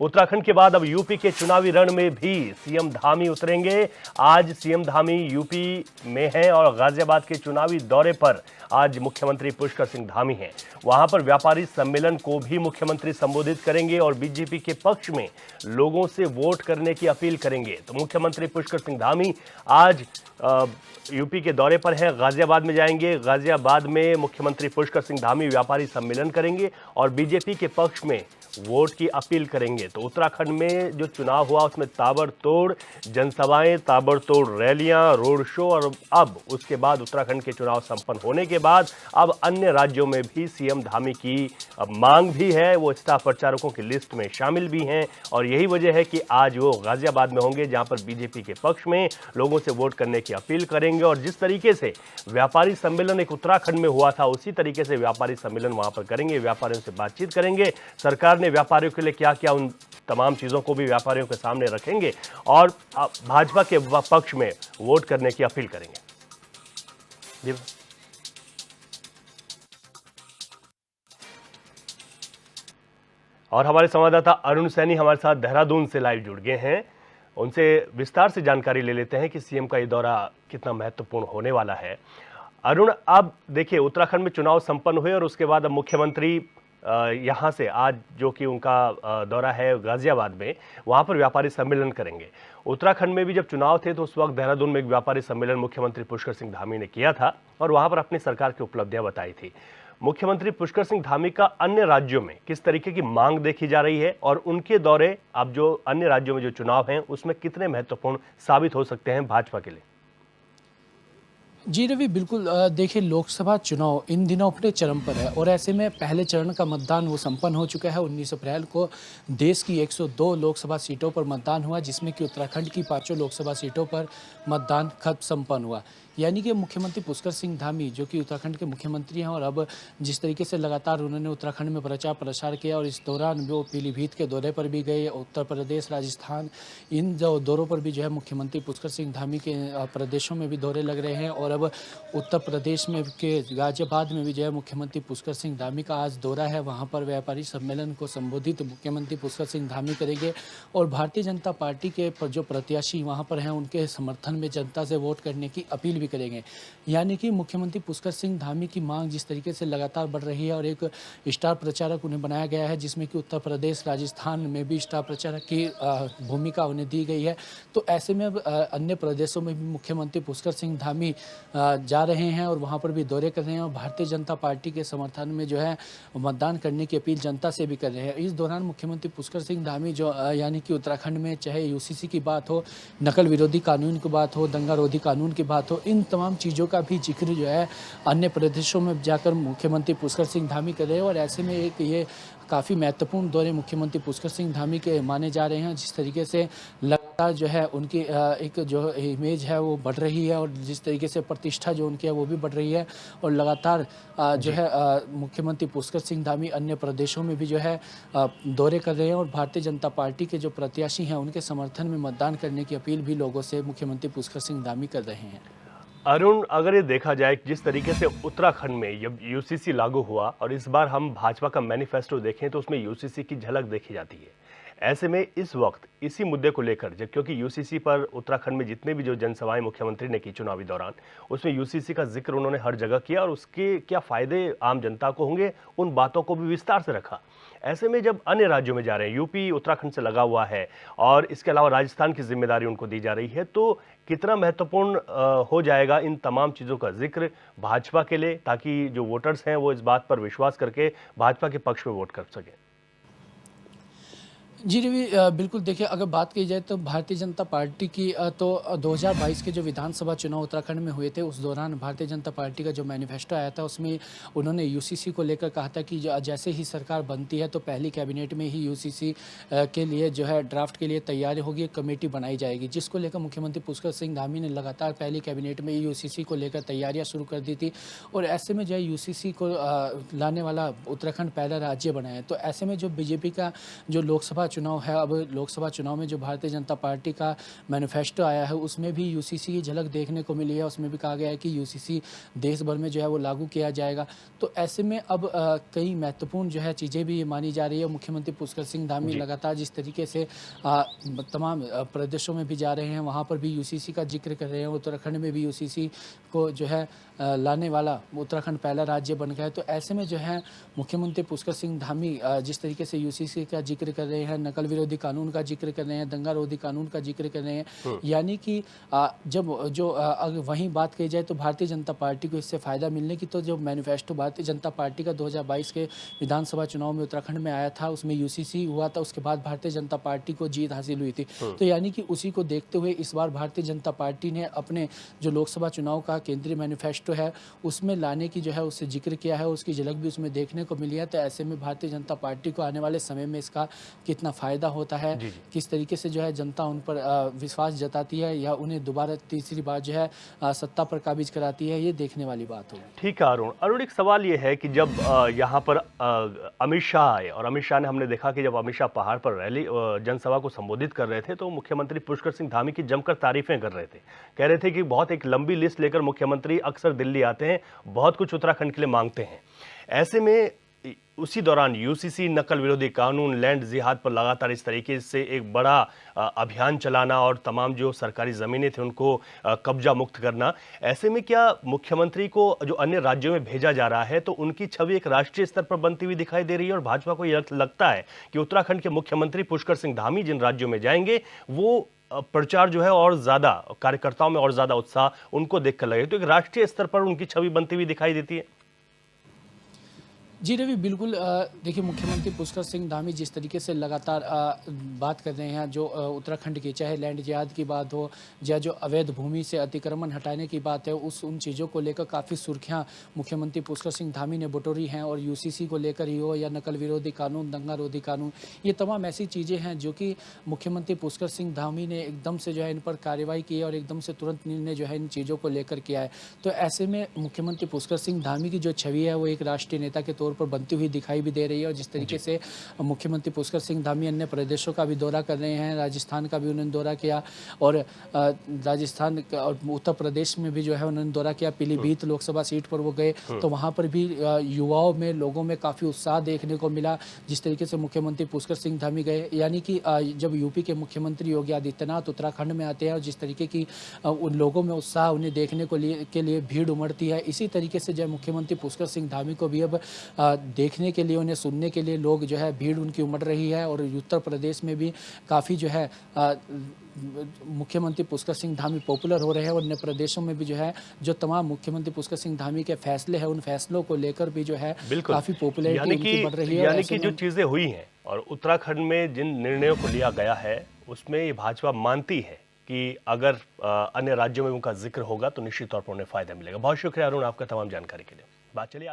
उत्तराखंड के बाद अब यूपी के चुनावी रण में भी सीएम धामी उतरेंगे। आज सीएम धामी यूपी में हैं और गाजियाबाद के चुनावी दौरे पर आज मुख्यमंत्री पुष्कर सिंह धामी हैं। वहां पर व्यापारी सम्मेलन को भी मुख्यमंत्री संबोधित करेंगे और बीजेपी के पक्ष में लोगों से वोट करने की अपील करेंगे। तो मुख्यमंत्री पुष्कर सिंह धामी आज यूपी के दौरे पर हैं, गाजियाबाद में जाएंगे। गाजियाबाद में मुख्यमंत्री पुष्कर सिंह धामी व्यापारी सम्मेलन करेंगे और बीजेपी के पक्ष में वोट की अपील करेंगे। तो उत्तराखंड में जो चुनाव हुआ उसमें ताबड़तोड़ जनसभाएं, ताबड़तोड़ रैलियां, रोड शो और अब उसके बाद उत्तराखंड के चुनाव संपन्न होने के बाद अब अन्य राज्यों में भी सीएम धामी की मांग भी है। वो स्टार प्रचारकों की लिस्ट में शामिल भी हैं और यही वजह है कि आज वो गाजियाबाद में होंगे, जहां पर बीजेपी के पक्ष में लोगों से वोट करने की अपील करेंगे। और जिस तरीके से व्यापारी सम्मेलन एक उत्तराखंड में हुआ था, उसी तरीके से व्यापारी सम्मेलन वहां पर करेंगे, व्यापारियों से बातचीत करेंगे। सरकार ने व्यापारियों के लिए क्या किया, उन तमाम चीजों को भी व्यापारियों के सामने रखेंगे और भाजपा के पक्ष में वोट करने की अपील करेंगे। जी और हमारे संवाददाता अरुण सैनी हमारे साथ देहरादून से लाइव जुड़ गए हैं। उनसे विस्तार से जानकारी ले लेते हैं कि सीएम का ये दौरा कितना महत्वपूर्ण होने वाला है। अरुण, अब देखिए उत्तराखंड में चुनाव संपन्न हुए और उसके बाद अब मुख्यमंत्री यहाँ से आज जो कि उनका दौरा है गाजियाबाद में, वहाँ पर व्यापारी सम्मेलन करेंगे। उत्तराखंड में भी जब चुनाव थे तो उस वक्त देहरादून में एक व्यापारी सम्मेलन मुख्यमंत्री पुष्कर सिंह धामी ने किया था और वहाँ पर अपनी सरकार की उपलब्धियां बताई थी। मुख्यमंत्री पुष्कर सिंह धामी का अन्य राज्यों में किस तरीके की मांग देखी जा रही है और उनके दौरे अब जो अन्य राज्यों में जो चुनाव हैं उसमें कितने महत्वपूर्ण साबित हो सकते हैं भाजपा के लिए? जी रवि, बिल्कुल। देखिए, लोकसभा चुनाव इन दिनों अपने चरम पर है और ऐसे में पहले चरण का मतदान वो संपन्न हो चुका है। 19 अप्रैल को देश की 102 लोकसभा सीटों पर मतदान हुआ, जिसमें कि उत्तराखंड की 5 लोकसभा सीटों पर मतदान संपन्न हुआ। यानी कि मुख्यमंत्री पुष्कर सिंह धामी, जो कि उत्तराखंड के मुख्यमंत्री हैं, और अब जिस तरीके से लगातार उन्होंने उत्तराखंड में प्रचार प्रसार किया और इस दौरान वो पीलीभीत के दौरे पर भी गए, उत्तर प्रदेश, राजस्थान, इन जो दौरों पर भी जो है मुख्यमंत्री पुष्कर सिंह धामी के प्रदेशों में भी दौरे लग रहे हैं। और अब उत्तर प्रदेश में के गाजियाबाद में भी जो है मुख्यमंत्री पुष्कर सिंह धामी का आज दौरा है। वहाँ पर व्यापारी सम्मेलन को संबोधित मुख्यमंत्री पुष्कर सिंह धामी करेंगे और भारतीय जनता पार्टी के जो प्रत्याशी वहाँ पर हैं उनके समर्थन में जनता से वोट करने की अपील भी करेंगे। यानी कि मुख्यमंत्री पुष्कर सिंह धामी की मांग जिस तरीके से लगातार बढ़ रही है और एक स्टार प्रचारक उन्हें बनाया गया है, जिसमें कि उत्तर प्रदेश, राजस्थान में भी स्टार प्रचारक की भूमिका उन्हें दी गई है। तो ऐसे में अब अन्य प्रदेशों में भी मुख्यमंत्री पुष्कर सिंह धामी जा रहे हैं और वहाँ पर भी दौरे कर रहे हैं और भारतीय जनता पार्टी के समर्थन में जो है मतदान करने की अपील जनता से भी कर रहे हैं। इस दौरान मुख्यमंत्री पुष्कर सिंह धामी जो यानी कि उत्तराखंड में चाहे यूसीसी की बात हो, नकल विरोधी कानून की बात हो, दंगा रोधी कानून की बात हो, इन तमाम चीज़ों का भी जिक्र जो है अन्य प्रदेशों में जाकर मुख्यमंत्री पुष्कर सिंह धामी कर रहे हैं। और ऐसे में एक ये काफ़ी महत्वपूर्ण दौरे मुख्यमंत्री पुष्कर सिंह धामी के माने जा रहे हैं। जिस तरीके से लगातार जो है उनकी एक जो इमेज है वो बढ़ रही है और जिस तरीके से प्रतिष्ठा जो उनकी है वो भी बढ़ रही है और लगातार जो है मुख्यमंत्री पुष्कर सिंह धामी अन्य प्रदेशों में भी जो है दौरे कर रहे हैं और भारतीय जनता पार्टी के जो प्रत्याशी हैं उनके समर्थन में मतदान करने की अपील भी लोगों से मुख्यमंत्री पुष्कर सिंह धामी कर रहे हैं। अरुण, अगर ये देखा जाए जिस तरीके से उत्तराखंड में जब यूसीसी लागू हुआ और इस बार हम भाजपा का मैनिफेस्टो देखें तो उसमें यूसीसी की झलक देखी जाती है। ऐसे में इस वक्त इसी मुद्दे को लेकर, जब क्योंकि यूसीसी पर उत्तराखंड में जितने भी जो जनसभाएं मुख्यमंत्री ने की चुनावी दौरान, उसमें यूसीसी का जिक्र उन्होंने हर जगह किया और उसके क्या फायदे आम जनता को होंगे, उन बातों को भी विस्तार से रखा। ऐसे में जब अन्य राज्यों में जा रहे हैं, यूपी उत्तराखंड से लगा हुआ है और इसके अलावा राजस्थान की जिम्मेदारी उनको दी जा रही है, तो कितना महत्वपूर्ण हो जाएगा इन तमाम चीज़ों का जिक्र भाजपा के लिए, ताकि जो वोटर्स हैं वो इस बात पर विश्वास करके भाजपा के पक्ष में वोट कर सकें? जी रवि, बिल्कुल। देखिए, अगर बात की जाए तो भारतीय जनता पार्टी की तो 2022 के जो विधानसभा चुनाव उत्तराखंड में हुए थे उस दौरान भारतीय जनता पार्टी का जो मैनिफेस्टो आया था उसमें उन्होंने यूसीसी को लेकर कहा था कि जैसे ही सरकार बनती है तो पहली कैबिनेट में ही यूसीसी के लिए जो है ड्राफ्ट के लिए तैयारी होगी, एक कमेटी बनाई जाएगी, जिसको लेकर मुख्यमंत्री पुष्कर सिंह धामी ने लगातार पहली कैबिनेट में यूसीसी को लेकर तैयारियाँ शुरू कर दी थी। और ऐसे में जो है यूसीसी को लाने वाला उत्तराखंड पहला राज्य बना है। तो ऐसे में जो बीजेपी का जो लोकसभा चुनाव है, अब लोकसभा चुनाव में जो भारतीय जनता पार्टी का मैनिफेस्टो आया है उसमें भी यूसीसी की झलक देखने को मिली है। उसमें भी कहा गया है कि यूसीसी देश भर में जो है वो लागू किया जाएगा। तो ऐसे में अब कई महत्वपूर्ण जो है चीज़ें भी मानी जा रही है। मुख्यमंत्री पुष्कर सिंह धामी लगातार जिस तरीके से तमाम प्रदेशों में भी जा रहे हैं, वहाँ पर भी यूसीसी का जिक्र कर रहे हैं। उत्तराखंड में भी यूसीसी को जो है लाने वाला उत्तराखंड पहला राज्य बन गया है। तो ऐसे में जो है मुख्यमंत्री पुष्कर सिंह धामी जिस तरीके से यूसीसी का जिक्र कर रहे हैं, नकल विरोधी कानून का जिक्र कर रहे हैं, दंगा विरोधी कानून का जिक्र कर रहे हैं, यानी कि जब जो अगर वहीं बात कही जाए तो भारतीय जनता पार्टी को इससे फ़ायदा मिलने की, तो जो मैनिफेस्टो भारतीय जनता पार्टी का 2022 के विधानसभा चुनाव में उत्तराखंड में आया था, उसमें यूसीसी हुआ था, उसके बाद भारतीय जनता पार्टी को जीत हासिल हुई थी। तो यानी कि उसी को देखते हुए इस बार भारतीय जनता पार्टी ने अपने जो लोकसभा चुनाव का केंद्रीय मैनिफेस्टो है उसमें लाने की जो है उससे जिक्र किया है, उसकी झलक भी उसमें देखने को मिली है। तो ऐसे में भारतीय जनता पार्टी को आने वाले समय में इसका कितना फ़ायदा होता है, किस तरीके से जो है जनता उन पर विश्वास जताती है या उन्हें दोबारा तीसरी बार जो है सत्ता पर काबिज कराती है, ये देखने वाली बात होगी। ठीक है अरुण, एक सवाल ये है कि जब यहाँ पर अमित शाह आए और अमित शाह ने, हमने देखा कि जब अमित शाह पहाड़ पर रैली जनसभा को संबोधित कर रहे थे तो मुख्यमंत्री पुष्कर सिंह धामी की जमकर तारीफें कर रहे थे। कह रहे थे कि बहुत एक लंबी लिस्ट लेकर मुख्यमंत्री अक्सर दिल्ली आते हैं, बहुत कुछ उत्तराखंड के लिए मांगते हैं। ऐसे में उसी दौरान यूसीसी, नकल विरोधी कानून, लैंड जिहाद पर लगातार इस तरीके से एक बड़ा अभियान चलाना और तमाम जो सरकारी ज़मीनें थी उनको कब्जा मुक्त करना, ऐसे में क्या मुख्यमंत्री को जो अन्य राज्यों में भेजा जा रहा है तो उनकी छवि एक राष्ट्रीय स्तर पर बनती हुई दिखाई दे रही है और भाजपा को यह लगता है कि उत्तराखंड के मुख्यमंत्री पुष्कर सिंह धामी जिन राज्यों में जाएंगे वो प्रचार जो है और ज़्यादा, कार्यकर्ताओं में और ज़्यादा उत्साह उनको देखकर लगे, तो एक राष्ट्रीय स्तर पर उनकी छवि बनती हुई दिखाई देती है? जी रवि, बिल्कुल। देखिए, मुख्यमंत्री पुष्कर सिंह धामी जिस तरीके से लगातार बात कर रहे हैं, जो उत्तराखंड की, चाहे लैंड जिहाद की बात हो या जो अवैध भूमि से अतिक्रमण हटाने की बात है, उन चीज़ों को लेकर काफ़ी सुर्खियां मुख्यमंत्री पुष्कर सिंह धामी ने बटोरी हैं। और यूसीसी को लेकर ही हो या नकल विरोधी कानून, दंगा विरोधी कानून, ये तमाम ऐसी चीज़ें हैं जो कि मुख्यमंत्री पुष्कर सिंह धामी ने एकदम से जो है इन पर कार्रवाई की है और एकदम से तुरंत निर्णय जो है इन चीज़ों को लेकर किया है। तो ऐसे में मुख्यमंत्री पुष्कर सिंह धामी की जो छवि है वो एक राष्ट्रीय नेता के पर बनती हुई दिखाई भी दे रही है। और जिस तरीके से मुख्यमंत्री पुष्कर सिंह धामी अन्य प्रदेशों का भी दौरा कर रहे हैं, राजस्थान का भी उन्होंने दौरा किया और राजस्थान और उत्तर प्रदेश में भी जो है उन्होंने दौरा किया। पीलीभीत लोकसभा सीट पर वो गए तो वहाँ पर भी युवाओं में, लोगों में काफ़ी उत्साह देखने को मिला जिस तरीके से मुख्यमंत्री पुष्कर सिंह धामी गए। यानी कि जब यूपी के मुख्यमंत्री योगी आदित्यनाथ उत्तराखंड में आते हैं और जिस तरीके की उन लोगों में उत्साह उन्हें देखने के लिए भीड़ उमड़ती है, इसी तरीके से जो मुख्यमंत्री पुष्कर सिंह धामी को भी अब देखने के लिए, उन्हें सुनने के लिए लोग जो है भीड़ उनकी उमड़ रही है। और उत्तर प्रदेश में भी काफ़ी जो है मुख्यमंत्री पुष्कर सिंह धामी पॉपुलर हो रहे हैं और अन्य प्रदेशों में भी जो है जो तमाम मुख्यमंत्री पुष्कर सिंह धामी के फैसले हैं उन फैसलों को लेकर भी जो है काफ़ी पॉपुलैरिटी उनकी बढ़ रही है। यानी कि जो चीज़ें हुई हैं और उत्तराखंड में जिन निर्णयों को लिया गया है उसमें ये भाजपा मानती है कि अगर अन्य राज्यों में उनका जिक्र होगा तो निश्चित तौर पर उन्हें फायदा मिलेगा। बहुत शुक्रिया अरुण आपका तमाम जानकारी के लिए। बात चलिए